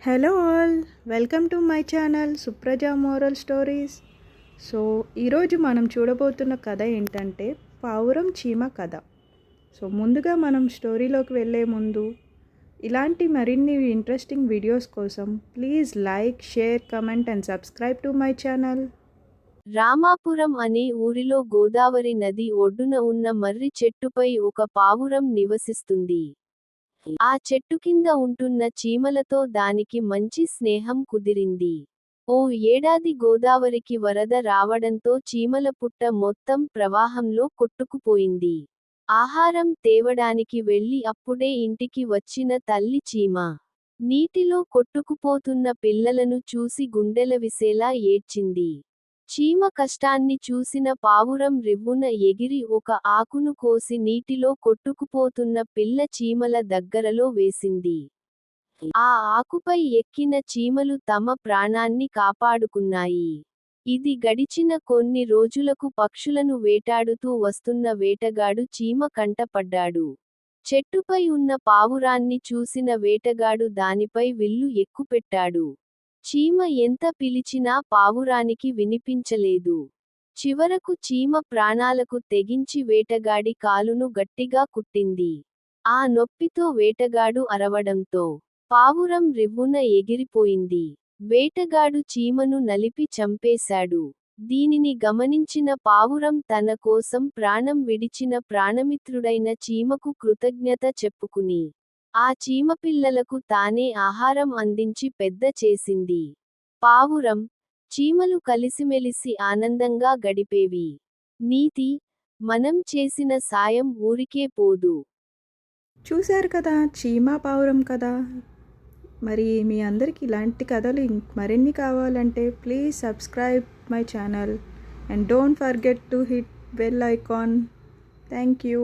Hello all, welcome to my channel Supraja moral stories. So ఈరోజు మనం చూడబోతున్న కథ ఏంటంటే పావురం చీమ కథ. సో ముందుగా మనం స్టోరీలోకి వెళ్ళే ముందు ఇలాంటి మరిన్ని ఇంట్రెస్టింగ్ వీడియోస్ కోసం please like, share, comment and subscribe to my channel. Ramapuram అనే ఊరిలో గోదావరి నది ఒడ్డున ఉన్న మర్రి చెట్టుపై ఒక పావురం నివసిస్తుంది. ఆ చెట్టు కింద ఉంటున్న చీమలతో దానికి మంచి స్నేహం కుదిరింది. ఓ ఏడాది గోదావరికి వరద రావడంతో చీమల పుట్ట మొత్తం ప్రవాహంలో కొట్టుకుపోయింది. ఆహారం తేవడానికి వెళ్లి అప్పుడే ఇంటికి వచ్చిన తల్లి చీమ నీటిలో కొట్టుకుపోతున్న పిల్లలను చూసి గుండెలవిసేలా ఏడ్చింది. చీమ కష్టాన్ని చూసిన పావురం రివ్వున ఎగిరి ఒక ఆకును కోసి నీటిలో కొట్టుకుపోతున్న పిల్ల చీమల దగ్గరలో వేసింది. ఆ ఆకుపై ఎక్కిన చీమలు తమ ప్రాణాన్ని కాపాడుకున్నాయి. ఇది గడిచిన కొన్ని రోజులకు పక్షులను వేటాడుతూ వస్తున్న వేటగాడు చీమ కంటపడ్డాడు. చెట్టుపై ఉన్న పావురాన్ని చూసిన వేటగాడు దానిపై విల్లు ఎక్కుపెట్టాడు. చీమ ఎంత పిలిచినా పావురానికి వినిపించలేదు. చివరకు చీమ ప్రాణాలకు తెగించి వేటగాడి కాలును గట్టిగా కుట్టింది. ఆ నొప్పితో వేటగాడు అరవడంతో పావురం రివ్వున ఎగిరిపోయింది. వేటగాడు చీమను నలిపి చంపేశాడు. దీనిని గమనించిన పావురం తన కోసం ప్రాణం విడిచిన ప్రాణమిత్రుడైన చీమకు కృతజ్ఞత చెప్పుకుని ఆ చీమపిల్లలకు తానే ఆహారం అందించి పెద్ద చేసింది. పావురం, చీమలు కలిసిమెలిసి ఆనందంగా గడిపేవి. నీతి: మనం చేసిన సాయం ఊరికే పోదు. చూశారు కదా చీమ పావురం కదా. మరి మీ అందరికీ ఇలాంటి కథలు మరిన్ని కావాలంటే please subscribe my channel and don't forget to hit bell icon. Thank you.